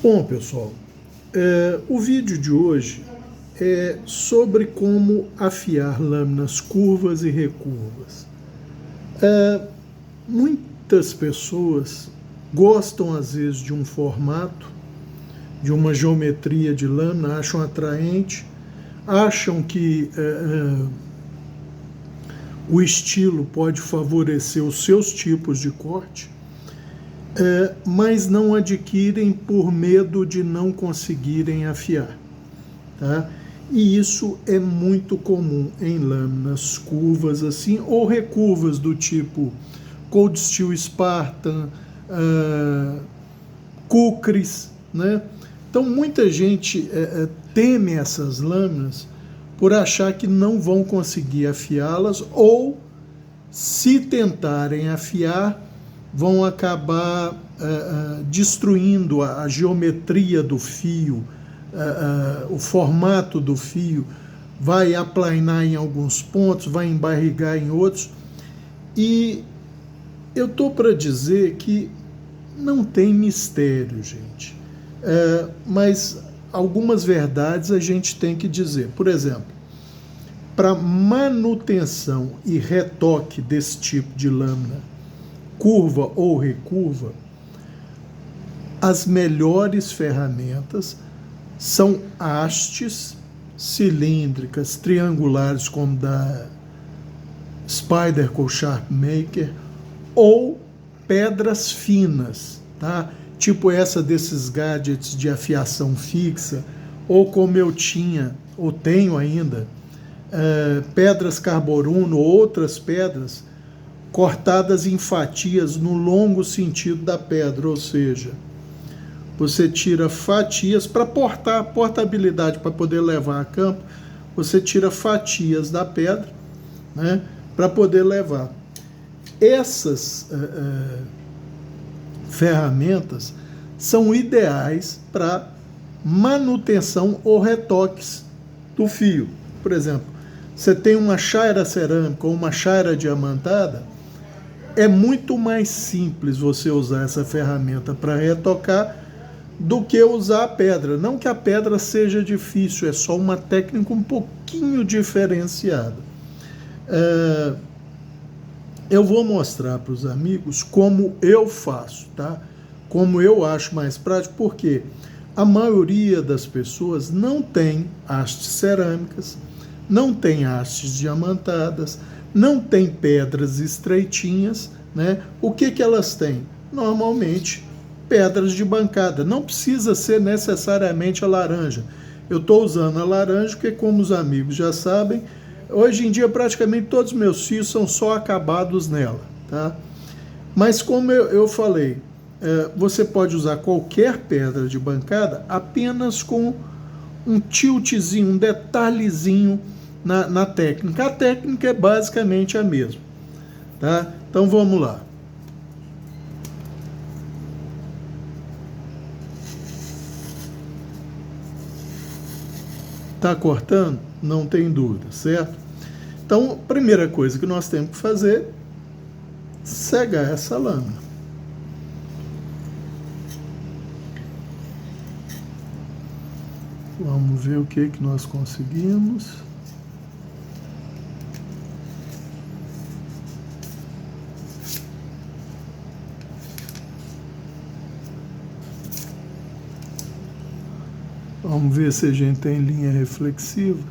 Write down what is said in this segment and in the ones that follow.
Bom, pessoal, o vídeo de hoje é sobre como afiar lâminas curvas e recurvas. Muitas pessoas gostam, às vezes, de um formato, de uma geometria de lâmina, acham atraente, acham que o estilo pode favorecer os seus tipos de corte, mas não adquirem por medo de não conseguirem afiar, tá? E isso é muito comum em lâminas curvas assim, ou recurvas do tipo Cold Steel Spartan, Kukris, né? Então muita gente teme essas lâminas por achar que não vão conseguir afiá-las, ou se tentarem afiar, vão acabar destruindo a geometria do fio, o formato do fio, vai aplanar em alguns pontos, vai embarrigar em outros. E eu estou para dizer que não tem mistério, gente. Mas algumas verdades a gente tem que dizer. Por exemplo, para manutenção e retoque desse tipo de lâmina, curva ou recurva, as melhores ferramentas são hastes cilíndricas, triangulares, como da Spyderco Sharpmaker, ou pedras finas, tá? Tipo essa desses gadgets de afiação fixa, ou como eu tinha, ou tenho ainda, pedras carboruno, outras pedras cortadas em fatias no longo sentido da pedra, ou seja, você tira fatias para portabilidade, para poder levar a campo, você tira fatias da pedra, né, para poder levar. Essas ferramentas são ideais para manutenção ou retoques do fio. Por exemplo, você tem uma chaira cerâmica ou uma chaira diamantada, é muito mais simples você usar essa ferramenta para retocar do que usar a pedra. Não que a pedra seja difícil, é só uma técnica um pouquinho diferenciada. Eu vou mostrar para os amigos como eu faço, tá? Como eu acho mais prático, porque a maioria das pessoas não tem hastes cerâmicas, não tem hastes diamantadas, não tem pedras estreitinhas, né? O que elas têm? Normalmente, pedras de bancada. Não precisa ser necessariamente a laranja. Eu estou usando a laranja porque, como os amigos já sabem, hoje em dia praticamente todos os meus fios são só acabados nela, tá? Mas como eu falei, você pode usar qualquer pedra de bancada apenas com um tiltzinho, um detalhezinho na técnica. A técnica é basicamente a mesma, tá? Então vamos lá. Tá cortando? Não tem dúvida, certo? Então, a primeira coisa que nós temos que fazer é cegar essa lâmina. Vamos ver o que nós conseguimos. Vamos ver se a gente tem linha reflexiva.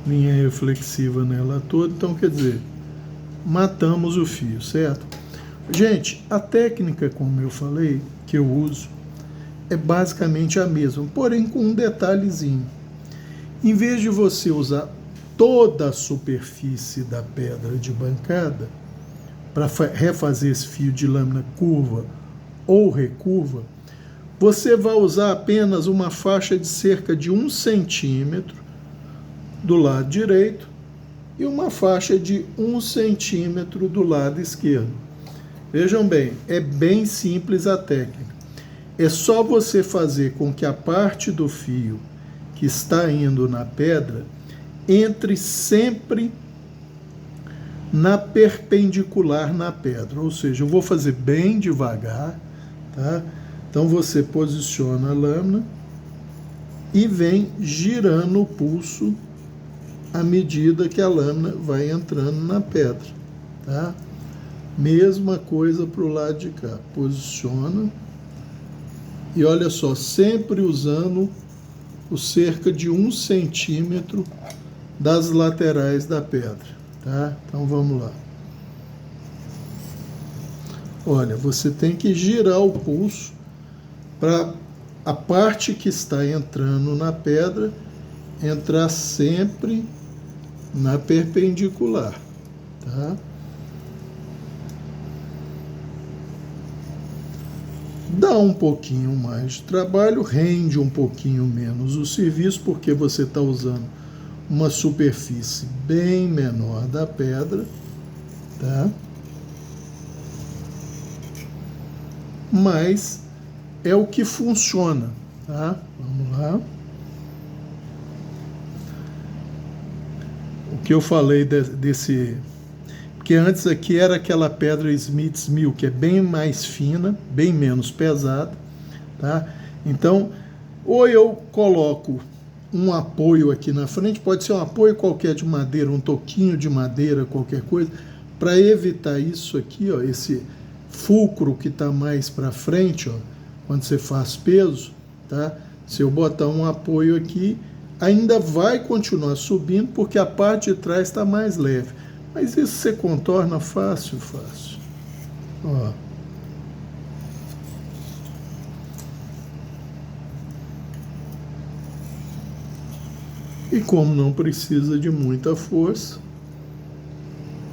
Linha reflexiva nela toda, então quer dizer, matamos o fio, certo? Gente, a técnica, como eu falei, que eu uso, é basicamente a mesma, porém com um detalhezinho. Em vez de você usar toda a superfície da pedra de bancada para refazer esse fio de lâmina curva ou recurva, você vai usar apenas uma faixa de cerca de 1 centímetro do lado direito e uma faixa de 1 centímetro do lado esquerdo. Vejam bem, é bem simples a técnica. É só você fazer com que a parte do fio que está indo na pedra entre sempre na perpendicular na pedra, ou seja, eu vou fazer bem devagar, tá? Então você posiciona a lâmina e vem girando o pulso à medida que a lâmina vai entrando na pedra, tá? Mesma coisa para o lado de cá, posiciona e olha só, sempre usando o cerca de 1 centímetro das laterais da pedra, tá? Então vamos lá. Olha, você tem que girar o pulso para a parte que está entrando na pedra entrar sempre na perpendicular, tá? Dá um pouquinho mais de trabalho, rende um pouquinho menos o serviço, porque você está usando uma superfície bem menor da pedra, tá? Mas é o que funciona, tá? Vamos lá. O que eu falei desse... Porque antes aqui era aquela pedra Smith's Mill, que é bem mais fina, bem menos pesada, tá? Então, ou eu coloco um apoio aqui na frente, pode ser um apoio qualquer de madeira, um toquinho de madeira, qualquer coisa, para evitar isso aqui, ó, esse fulcro que está mais para frente, ó, quando você faz peso, tá? Se eu botar um apoio aqui, ainda vai continuar subindo, porque a parte de trás está mais leve. Mas isso você contorna fácil, fácil. Ó. E como não precisa de muita força,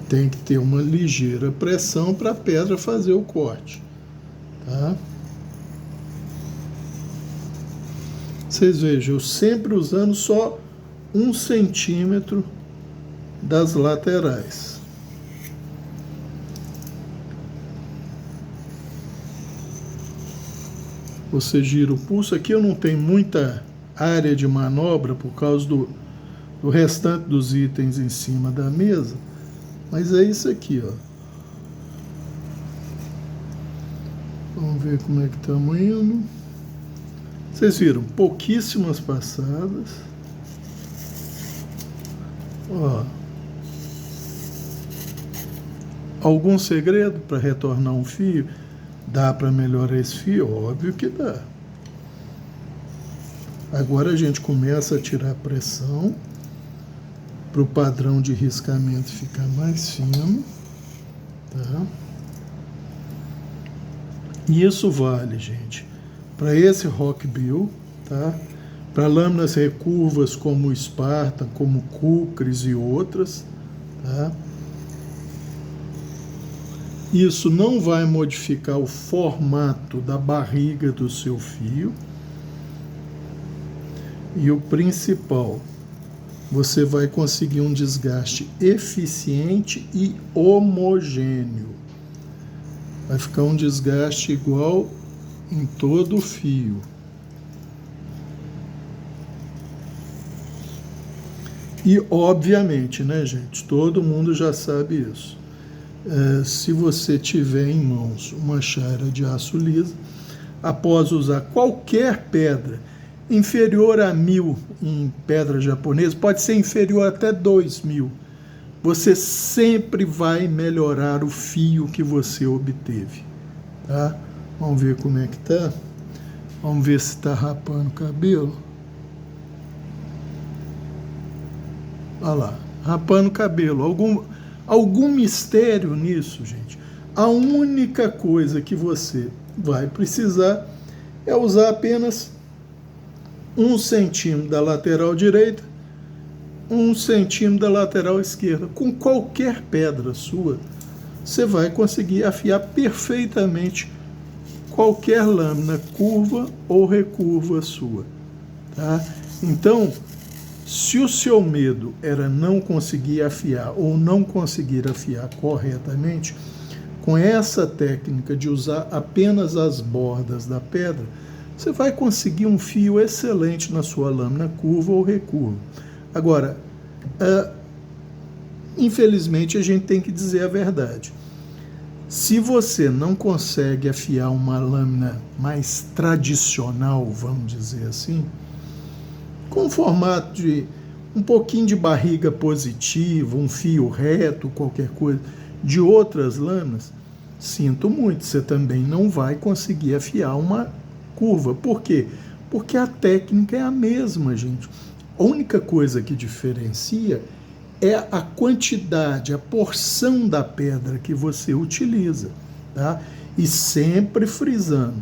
tem que ter uma ligeira pressão para a pedra fazer o corte, tá? Vocês vejam, eu sempre usando só 1 centímetro das laterais. Você gira o pulso. Aqui eu não tenho muita área de manobra por causa do restante dos itens em cima da mesa, mas é isso aqui, ó. Vamos ver como é que estamos indo. Vocês viram, pouquíssimas passadas. Ó. Algum segredo para retornar um fio? Dá para melhorar esse fio? Óbvio que dá. Agora a gente começa a tirar a pressão para o padrão de riscamento ficar mais fino, tá? E isso vale, gente, para esse Rockbill, tá? Para lâminas recurvas como o Spartan, como Kukris e outras, tá? Isso não vai modificar o formato da barriga do seu fio. E o principal, você vai conseguir um desgaste eficiente e homogêneo. Vai ficar um desgaste igual em todo o fio. E, obviamente, né, gente, todo mundo já sabe isso. Se você tiver em mãos uma chara de aço liso, após usar qualquer pedra inferior a 1000 em pedra japonesa, pode ser inferior até 2000, você sempre vai melhorar o fio que você obteve, tá? Vamos ver como é que tá. Vamos ver se está rapando o cabelo. Olha lá, rapando o cabelo. Algum mistério nisso, gente? A única coisa que você vai precisar é usar apenas 1 centímetro da lateral direita, 1 centímetro da lateral esquerda. Com qualquer pedra sua, você vai conseguir afiar perfeitamente qualquer lâmina curva ou recurva sua, tá? Então, se o seu medo era não conseguir afiar ou não conseguir afiar corretamente, com essa técnica de usar apenas as bordas da pedra, você vai conseguir um fio excelente na sua lâmina curva ou recurva. Agora, infelizmente a gente tem que dizer a verdade. Se você não consegue afiar uma lâmina mais tradicional, vamos dizer assim, com formato de um pouquinho de barriga positiva, um fio reto, qualquer coisa, de outras lâminas, sinto muito, você também não vai conseguir afiar uma curva. Por quê? Porque a técnica é a mesma, gente. A única coisa que diferencia é a quantidade, a porção da pedra que você utiliza, tá? E sempre frisando,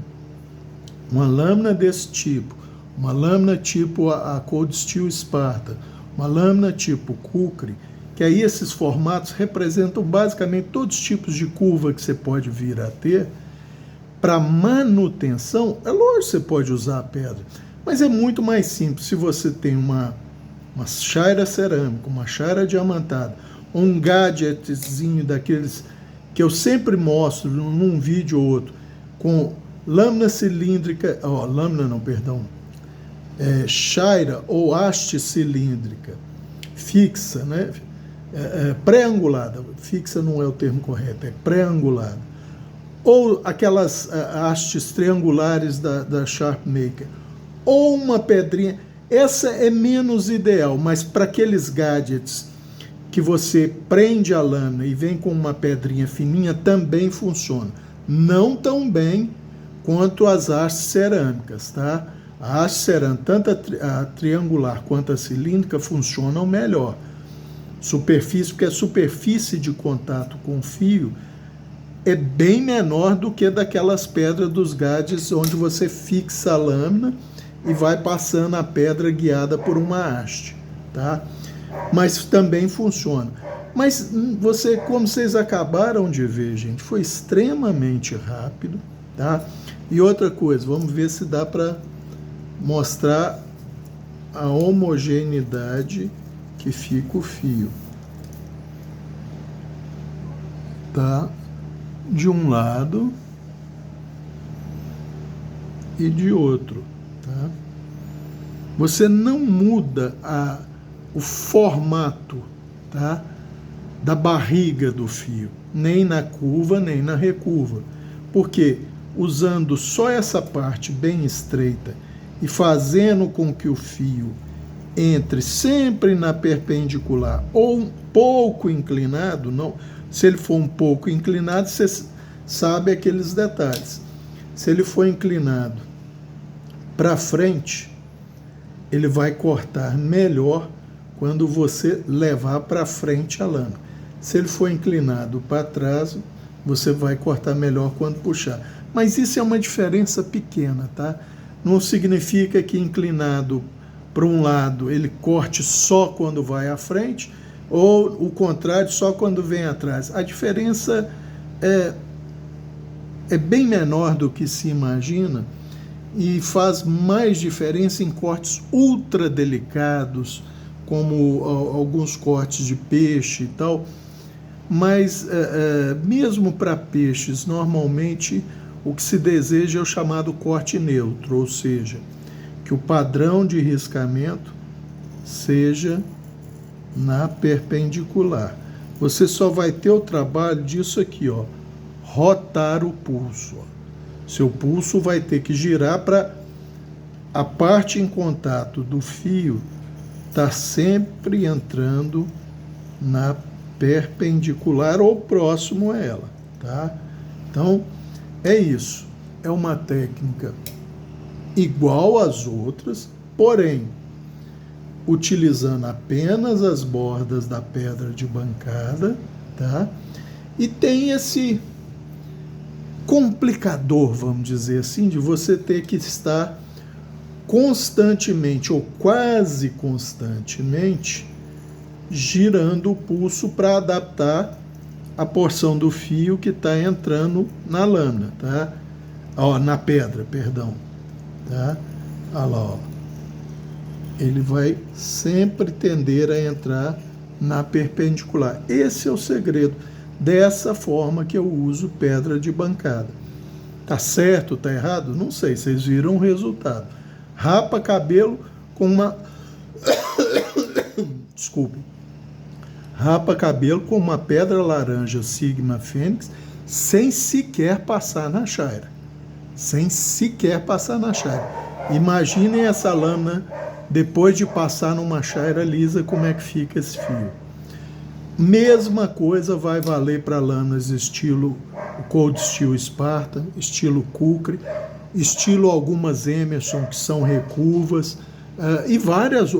uma lâmina desse tipo, uma lâmina tipo a Cold Steel Sparta, uma lâmina tipo Kukri, que aí esses formatos representam basicamente todos os tipos de curva que você pode vir a ter. Para manutenção, é lógico que você pode usar a pedra, mas é muito mais simples se você tem uma chaira cerâmica, uma chaira diamantada, um gadgetzinho daqueles que eu sempre mostro num vídeo ou outro, com lâmina cilíndrica, chaira ou haste cilíndrica fixa, né? Pré-angulada, fixa não é o termo correto, é pré-angulada, ou aquelas hastes triangulares da Sharpmaker, ou uma pedrinha. Essa é menos ideal, mas para aqueles gadgets que você prende a lâmina e vem com uma pedrinha fininha, também funciona. Não tão bem quanto as hastes cerâmicas, tá? A haste cerâmica, tanto a triangular quanto a cilíndrica, funcionam melhor. Superfície, porque a superfície de contato com o fio é bem menor do que daquelas pedras dos gadgets onde você fixa a lâmina e vai passando a pedra guiada por uma haste, tá? Mas também funciona. Mas você, como vocês acabaram de ver, gente, foi extremamente rápido, tá? E outra coisa, vamos ver se dá para mostrar a homogeneidade que fica o fio, tá? De um lado e de outro, tá? Você não muda o formato, tá? Da barriga do fio, nem na curva, nem na recurva, porque usando só essa parte bem estreita e fazendo com que o fio entre sempre na perpendicular ou um pouco inclinado, não, se ele for um pouco inclinado, você sabe aqueles detalhes. Se ele for inclinado para frente, ele vai cortar melhor quando você levar para frente a lâmina. Se ele for inclinado para trás, você vai cortar melhor quando puxar. Mas isso é uma diferença pequena, tá? Não significa que inclinado para um lado ele corte só quando vai à frente, ou o contrário, só quando vem atrás. A diferença é bem menor do que se imagina e faz mais diferença em cortes ultra delicados, como alguns cortes de peixe e tal. Mas mesmo para peixes, normalmente o que se deseja é o chamado corte neutro, ou seja, que o padrão de riscamento seja na perpendicular. Você só vai ter o trabalho disso aqui, ó, rotar o pulso. Seu pulso vai ter que girar para a parte em contato do fio estar sempre entrando na perpendicular ou próximo a ela, tá? Então, é isso. É uma técnica igual às outras, porém, utilizando apenas as bordas da pedra de bancada, tá? E tem esse complicador, vamos dizer assim, de você ter que estar constantemente ou quase constantemente girando o pulso para adaptar a porção do fio que está entrando na lâmina, tá? Ó, na pedra, perdão, tá? Olha lá, ó. Ele vai sempre tender a entrar na perpendicular. Esse é o segredo. Dessa forma que eu uso pedra de bancada. Tá certo, tá errado? Não sei, vocês viram o resultado. Rapa cabelo com uma... Desculpe. rapa cabelo com uma pedra laranja Sigma Fênix sem sequer passar na chaira. Sem sequer passar na chaira. Imaginem essa lâmina depois de passar numa chaira lisa, como é que fica esse fio. Mesma coisa vai valer para lâminas estilo Cold Steel Spartan, estilo Kukri, estilo algumas Emerson que são recurvas, e vários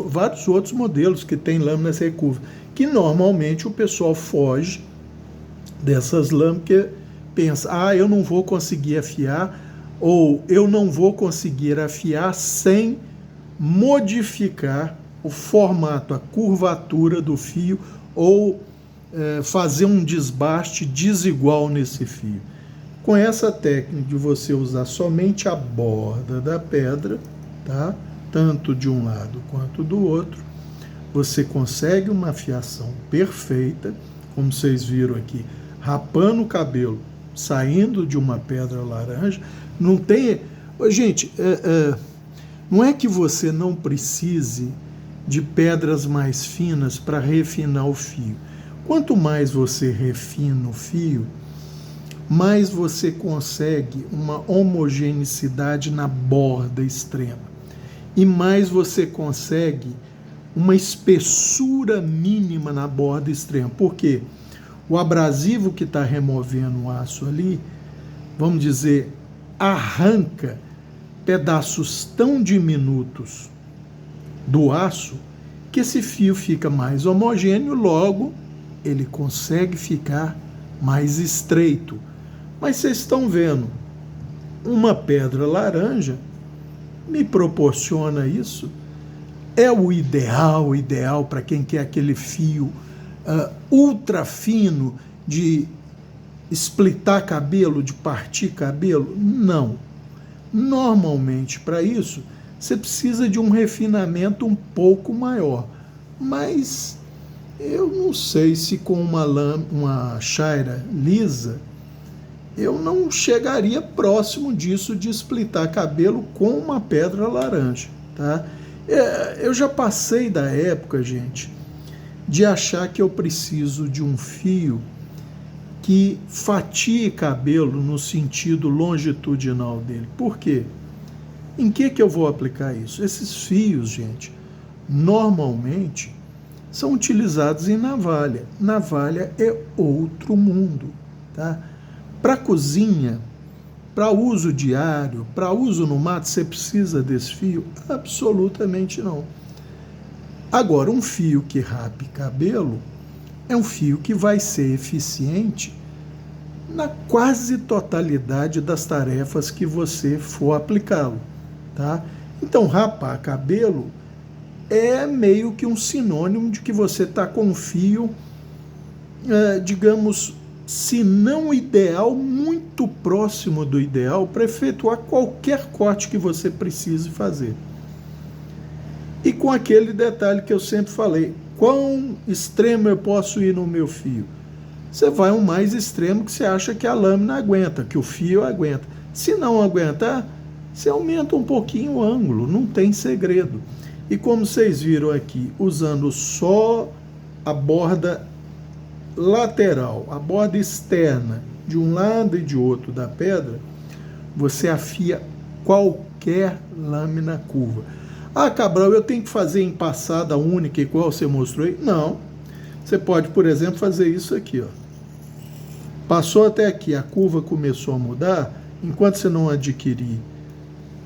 outros modelos que têm lâminas recurvas, que normalmente o pessoal foge dessas lâminas porque pensa, eu não vou conseguir afiar, ou eu não vou conseguir afiar sem modificar o formato, a curvatura do fio, ou fazer um desbaste desigual nesse fio. Com essa técnica de você usar somente a borda da pedra, tá? Tanto de um lado quanto do outro, você consegue uma afiação perfeita, como vocês viram aqui, rapando o cabelo, saindo de uma pedra laranja. Não tem... Gente, não é que você não precise de pedras mais finas para refinar o fio. Quanto mais você refina o fio, mais você consegue uma homogeneidade na borda extrema. E mais você consegue uma espessura mínima na borda extrema. Por quê? O abrasivo que está removendo o aço ali, vamos dizer, arranca pedaços tão diminutos do aço que esse fio fica mais homogêneo, logo ele consegue ficar mais estreito. Mas vocês estão vendo, uma pedra laranja me proporciona isso. É o ideal para quem quer aquele fio ultra fino de splitar cabelo, de partir cabelo? Não. Normalmente, para isso, você precisa de um refinamento um pouco maior. Mas eu não sei se com uma chaira lisa eu não chegaria próximo disso de splitar cabelo com uma pedra laranja, tá? Eu já passei da época, gente, de achar que eu preciso de um fio que fatie cabelo no sentido longitudinal dele. Por quê? Em que eu vou aplicar isso? Esses fios, gente, normalmente são utilizados em navalha. Navalha é outro mundo, tá? Para cozinha, para uso diário, para uso no mato, você precisa desse fio? Absolutamente não. Agora, um fio que rape cabelo é um fio que vai ser eficiente na quase totalidade das tarefas que você for aplicá-lo, tá? Então, rapar cabelo é meio que um sinônimo de que você está com um fio, digamos, se não ideal, muito próximo do ideal para efetuar qualquer corte que você precise fazer. E com aquele detalhe que eu sempre falei, quão extremo eu posso ir no meu fio? Você vai ao mais extremo que você acha que a lâmina aguenta, que o fio aguenta. Se não aguentar, você aumenta um pouquinho o ângulo, não tem segredo. E como vocês viram aqui, usando só a borda lateral, a borda externa, de um lado e de outro da pedra, você afia qualquer lâmina curva. Cabral, eu tenho que fazer em passada única, igual você mostrou aí? Não. Você pode, por exemplo, fazer isso aqui, ó. Passou até aqui, a curva começou a mudar, enquanto você não adquirir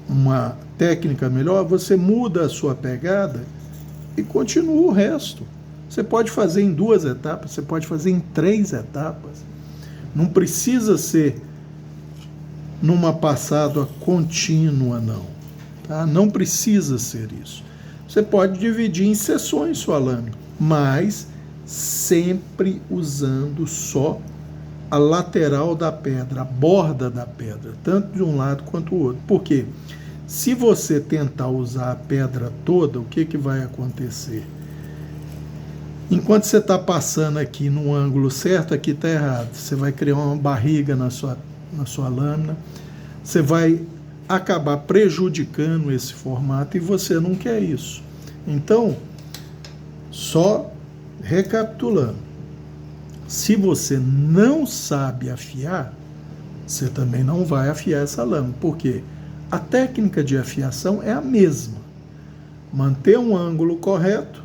uma técnica melhor, você muda a sua pegada e continua o resto. Você pode fazer em 2 etapas, você pode fazer em 3 etapas. Não precisa ser numa passada contínua, não. Tá? Não precisa ser isso. Você pode dividir em seções sua lâmina, mas sempre usando só a lateral da pedra, a borda da pedra, tanto de um lado quanto do outro. Por quê? Se você tentar usar a pedra toda, o que vai acontecer? Enquanto você está passando aqui no ângulo certo, aqui está errado. Você vai criar uma barriga na sua lâmina, você vai acabar prejudicando esse formato e você não quer isso. Então, só recapitulando, Se você não sabe afiar, você também não vai afiar essa lâmina, porque a técnica de afiação é a mesma. Manter um ângulo correto,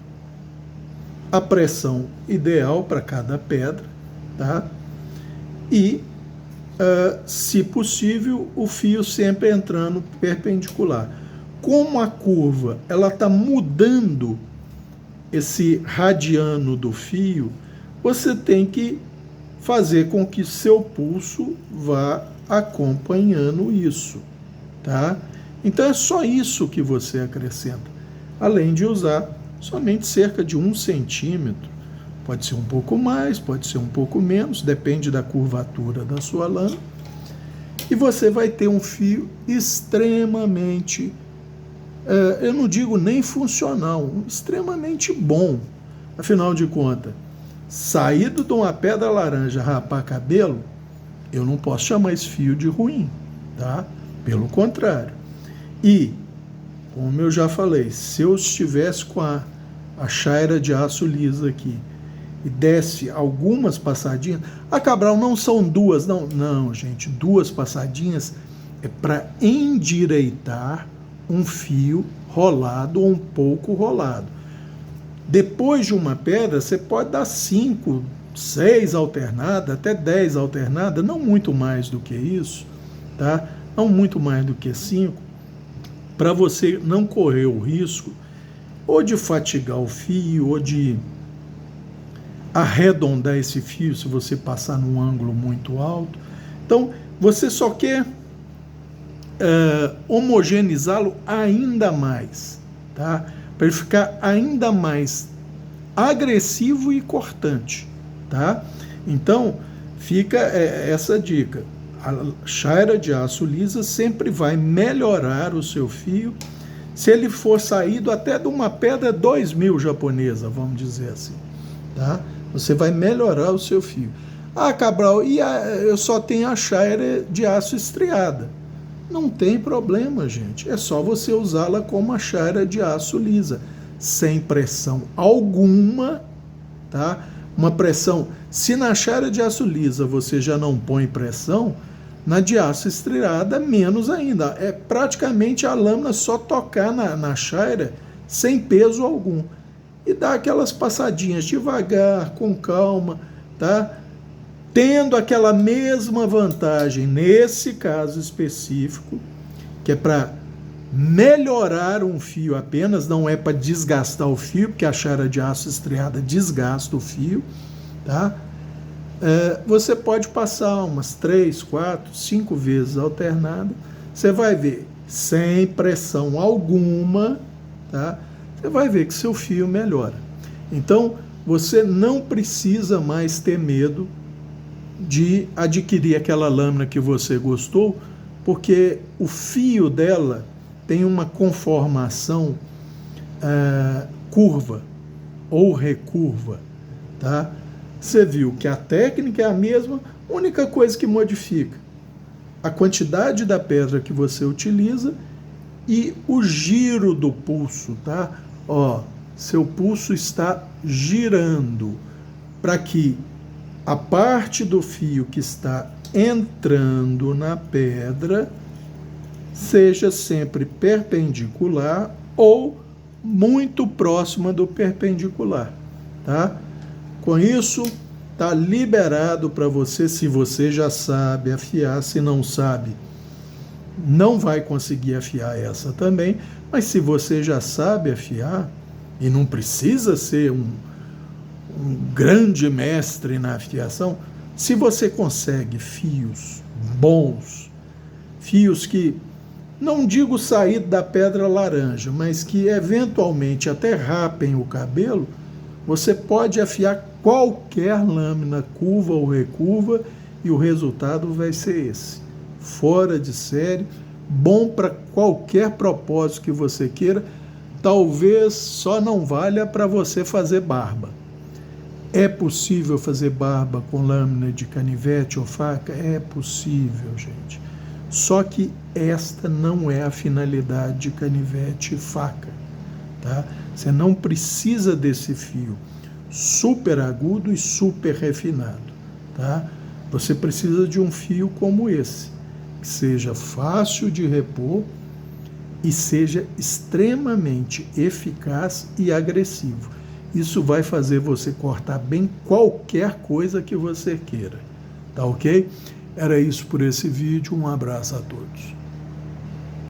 a pressão ideal para cada pedra, tá? E, se possível, o fio sempre entrando perpendicular. Como a curva ela está mudando esse radiano do fio, você tem que fazer com que seu pulso vá acompanhando isso, tá? Então é só isso que você acrescenta, além de usar somente cerca de 1 centímetro. Pode ser um pouco mais, pode ser um pouco menos, depende da curvatura da sua lâmina. E você vai ter um fio extremamente, eu não digo nem funcional, extremamente bom. Afinal de contas, saído de uma pedra laranja rapar cabelo, eu não posso chamar esse fio de ruim, tá? Pelo contrário. E, como eu já falei, se eu estivesse com a chaira de aço lisa aqui e desse algumas passadinhas, a Cabral não são duas, não, gente, 2 passadinhas é para endireitar um fio rolado ou um pouco rolado. Depois de uma pedra, você pode dar 5, 6 alternadas, até 10 alternadas, não muito mais do que isso, tá? Não muito mais do que 5, para você não correr o risco ou de fatigar o fio, ou de arredondar esse fio se você passar num ângulo muito alto. Então, você só quer homogeneizá-lo ainda mais, tá? Para ele ficar ainda mais agressivo e cortante, tá? Então, fica essa dica. A chaira de aço lisa sempre vai melhorar o seu fio, se ele for saído até de uma pedra 2000 japonesa, vamos dizer assim, tá? Você vai melhorar o seu fio. Ah, Cabral, eu só tenho a chaira de aço estriada. Não tem problema, gente. É só você usá-la como a chaira de aço lisa, sem pressão alguma, tá? Uma pressão, se na chaira de aço lisa você já não põe pressão, na de aço estriada menos ainda. É praticamente a lâmina só tocar na chaira sem peso algum. E dar aquelas passadinhas devagar, com calma, tá? Tendo aquela mesma vantagem, nesse caso específico, que é para melhorar um fio apenas, não é para desgastar o fio, porque a chaira de aço estriada desgasta o fio, tá? Você pode passar umas 3, 4, 5 vezes alternada, você vai ver, sem pressão alguma, tá? Você vai ver que seu fio melhora. Então, você não precisa mais ter medo de adquirir aquela lâmina que você gostou, porque o fio dela tem uma conformação curva ou recurva, tá? Você viu que a técnica é a mesma, a única coisa que modifica a quantidade da pedra que você utiliza e o giro do pulso, tá? Ó, seu pulso está girando para que a parte do fio que está entrando na pedra seja sempre perpendicular ou muito próxima do perpendicular, tá? Com isso, está liberado para você, se você já sabe afiar, se não sabe, não vai conseguir afiar essa também, mas se você já sabe afiar, e não precisa ser um grande mestre na afiação, se você consegue fios bons, fios que, não digo sair da pedra laranja, mas que eventualmente até rapem o cabelo, você pode afiar qualquer lâmina, curva ou recurva, e o resultado vai ser esse. Fora de série, bom para qualquer propósito que você queira, talvez só não valha para você fazer barba. É possível fazer barba com lâmina de canivete ou faca? É possível, gente. Só que esta não é a finalidade de canivete e faca, tá? Você não precisa desse fio. super agudo e super refinado, tá? Você precisa de um fio como esse, que seja fácil de repor e seja extremamente eficaz e agressivo. Isso vai fazer você cortar bem qualquer coisa que você queira, tá ok? Era isso por esse vídeo, um abraço a todos.